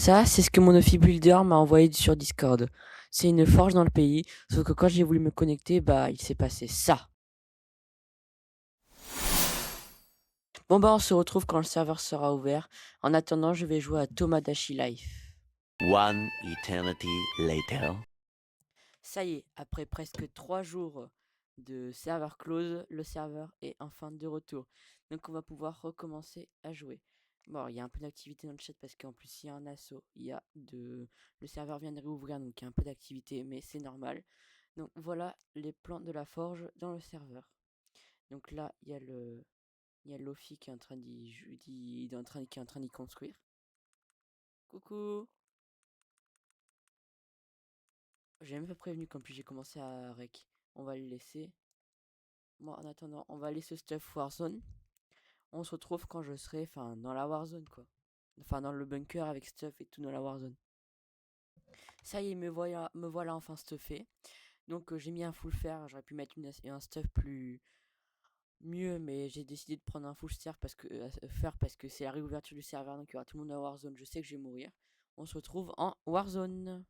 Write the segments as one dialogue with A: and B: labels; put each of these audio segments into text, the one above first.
A: Ça, c'est ce que mon Offi Builder m'a envoyé sur Discord. C'est une forge dans le pays, sauf que quand j'ai voulu me connecter, bah, il s'est passé ça. Bon bah, on se retrouve quand le serveur sera ouvert. En attendant, je vais jouer à Tomodachi Life.
B: One eternity later.
A: Ça y est, après presque 3 jours de serveur close, le serveur est enfin de retour. Donc on va pouvoir recommencer à jouer. Bon, il y a un peu d'activité dans le chat parce qu'en plus il y a un assaut, le serveur vient de réouvrir donc il y a un peu d'activité mais c'est normal. Donc voilà les plans de la forge dans le serveur. Donc là, il y a Lofi qui est en train qui est en train d'y construire. Coucou. J'ai même pas prévenu qu'en plus j'ai commencé à rec. On va le laisser. Moi, en attendant, on va aller ce stuff Warzone. On se retrouve quand je serai, dans la Warzone, quoi. Enfin, dans le bunker avec stuff et tout dans la Warzone. Ça y est, me voilà enfin stuffé. Donc, j'ai mis un full fer. J'aurais pu mettre un stuff plus mieux, mais j'ai décidé de prendre un full fer parce que c'est la réouverture du serveur. Donc, il y aura tout le monde dans Warzone. Je sais que je vais mourir. On se retrouve en Warzone.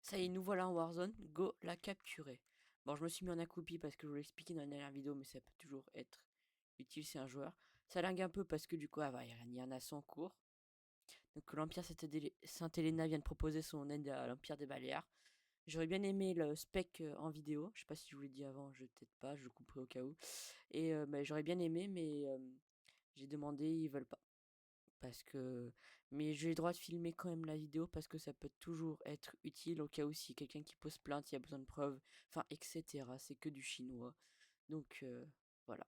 A: Ça y est, nous voilà en Warzone. Go la capturer. Bon, je me suis mis en accroupi parce que je vous l'ai expliqué dans la dernière vidéo, mais ça peut toujours être utile si un joueur. Ça lingue un peu parce que du coup, il y a un assaut en cours. Donc l'Empire Saint-Helena vient de proposer son aide à l'Empire des Baléares. J'aurais bien aimé le spec en vidéo. Je sais pas si je vous l'ai dit avant, je peut-être pas, je le couperai au cas où. Et j'aurais bien aimé, mais j'ai demandé, ils veulent pas. Parce que. Mais j'ai le droit de filmer quand même la vidéo parce que ça peut toujours être utile au cas où si quelqu'un qui pose plainte, il y a besoin de preuves, enfin, etc. C'est que du chinois. Donc voilà.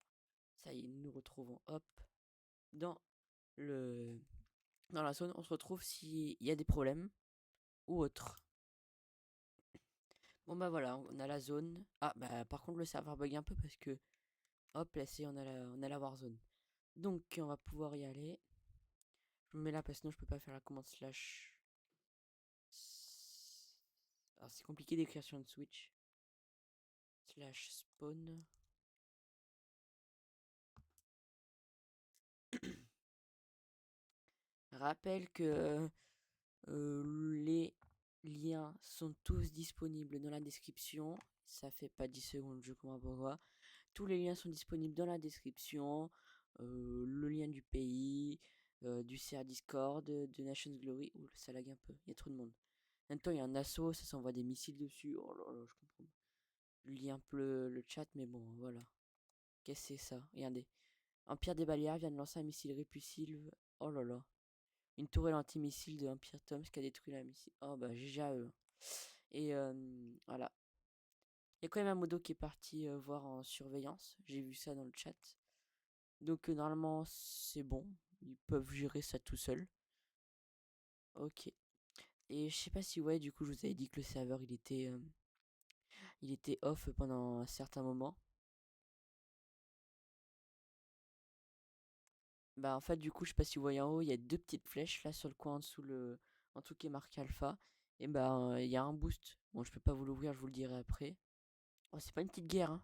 A: Ça y est, nous nous retrouvons, hop, dans le dans la zone. On se retrouve s'il y a des problèmes ou autre. Bon bah voilà, on a la zone. Ah bah par contre le serveur bug un peu parce que hop là c'est on a la warzone. Donc on va pouvoir y aller. Je me mets là parce que sinon je peux pas faire la commande slash. Alors c'est compliqué d'écrire sur une Switch. Slash spawn. Rappelle que les liens sont tous disponibles dans la description. Ça fait pas 10 secondes, je comprends pourquoi. Tous les liens sont disponibles dans la description. Le lien du pays, du CR Discord, de Nations Glory. Ouh, ça lag un peu, il y a trop de monde. En même temps, il y a un assaut, ça s'envoie des missiles dessus. Oh là là, je comprends. Je lis un peu le chat, mais bon, voilà. Qu'est-ce que c'est ça? Regardez. Empire des Baléares vient de lancer un missile répulsif. Oh là là. Une tourelle antimissile de Empire Toms qui a détruit la missile. Oh bah GG à eux. Et voilà. Il y a quand même un modo qui est parti voir en surveillance. J'ai vu ça dans le chat. Donc normalement c'est bon. Ils peuvent gérer ça tout seuls. Ok. Et je sais pas si ouais du coup je vous avais dit que le serveur il était off pendant un certain moment. Bah en fait du coup je sais pas si vous voyez en haut il y a deux petites flèches là sur le coin en dessous qui est marqué alpha. Et bah il y a un boost. Bon je peux pas vous l'ouvrir, je vous le dirai après. Oh c'est pas une petite guerre hein.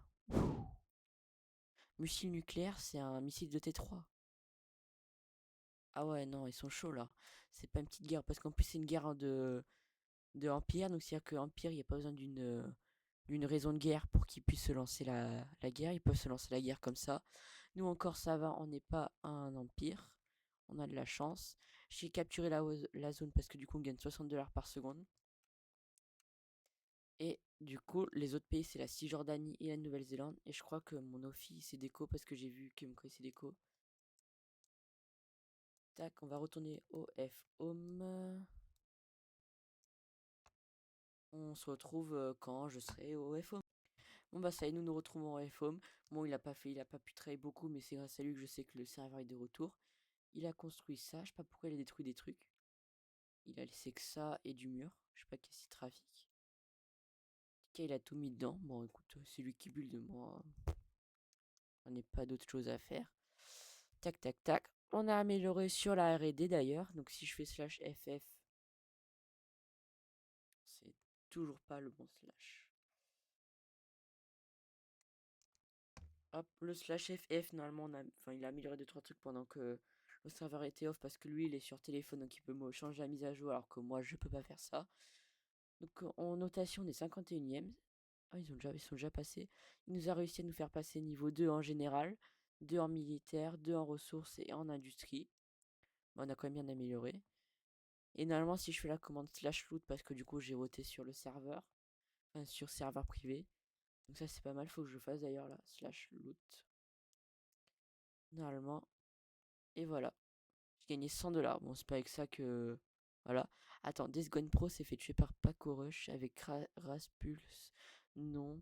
A: Missile nucléaire c'est un missile de T3. Ah ouais non ils sont chauds là. C'est pas une petite guerre parce qu'en plus c'est une guerre de Empire. Donc c'est-à-dire que Empire il n'y a pas besoin d'une raison de guerre pour qu'ils puissent se lancer la guerre. Ils peuvent se lancer la guerre comme ça. Nous encore ça va, on n'est pas un empire. On a de la chance. J'ai capturé la zone parce que du coup on gagne 60 $ par seconde. Et du coup les autres pays c'est la Cisjordanie et la Nouvelle-Zélande. Et je crois que mon office c'est déco parce que j'ai vu qu'il me connaissait déco. Tac, on va retourner au F home. On se retrouve quand je serai au F home. Bon bah ça y est, nous nous retrouvons en F home. Bon il a pas pu travailler beaucoup, mais c'est grâce à lui que je sais que le serveur est de retour. Il a construit ça, je sais pas pourquoi il a détruit des trucs. Il a laissé que ça et du mur. Je sais pas qu'est-ce qu'il trafique. Ok, il a tout mis dedans. Bon écoute, c'est lui qui build, moi. On n'est pas d'autre chose à faire. Tac tac tac. On a amélioré sur la R&D d'ailleurs. Donc si je fais slash FF, c'est toujours pas le bon slash. Hop, le slash FF, normalement, il a amélioré 2-3 trucs pendant que le serveur était off parce que lui il est sur téléphone donc il peut me changer la mise à jour alors que moi je peux pas faire ça. Donc en notation on est 51e. Ah ils sont déjà passés. Il nous a réussi à nous faire passer niveau 2 en général, 2 en militaire, 2 en ressources et en industrie. Bon, on a quand même bien amélioré. Et normalement si je fais la commande slash loot parce que du coup j'ai voté sur le serveur, enfin sur serveur privé. Donc ça c'est pas mal, faut que je le fasse d'ailleurs là, slash loot. Normalement. Et voilà. J'ai gagné 100 $. Bon, c'est pas avec ça que. Voilà. Attends, Days Gone Pro s'est fait tuer par Paco Rush avec Raspulse. Non.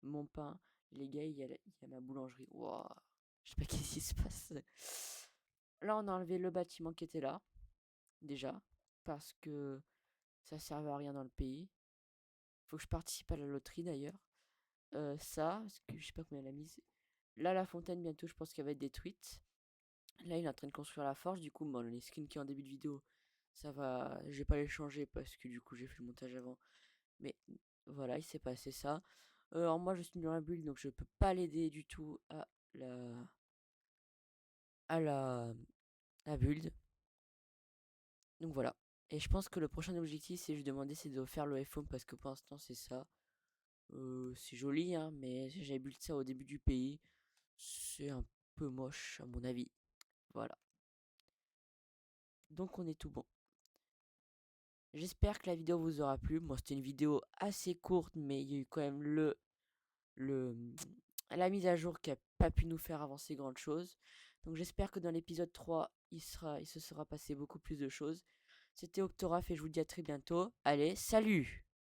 A: Mon pain. Les gars, il y a ma boulangerie. Waouh. Je sais pas qu'est-ce qui se passe. Là, on a enlevé le bâtiment qui était là. Déjà. Parce que ça servait à rien dans le pays. Faut que je participe à la loterie d'ailleurs. Ça, parce que je sais pas combien elle a mise. Là, la fontaine, bientôt, je pense qu'elle va être détruite. Là, il est en train de construire la forge. Du coup, bon, les skins qui est en début de vidéo, ça va. Je vais pas les changer parce que du coup, j'ai fait le montage avant. Mais voilà, il s'est passé ça. Alors, moi, je suis dans la bulle, donc je peux pas l'aider du tout la. à la build. Donc voilà. Et je pense que le prochain objectif, c'est je demander, c'est de faire le iPhone parce que pour l'instant, c'est ça. C'est joli, hein, mais j'ai build ça au début du pays. C'est un peu moche, à mon avis. Voilà. Donc, on est tout bon. J'espère que la vidéo vous aura plu. Moi, c'était une vidéo assez courte, mais il y a eu quand même le, la mise à jour qui a pas pu nous faire avancer grande chose. Donc, j'espère que dans l'épisode 3, il se sera passé beaucoup plus de choses. C'était Octoraf et je vous dis à très bientôt. Allez, salut!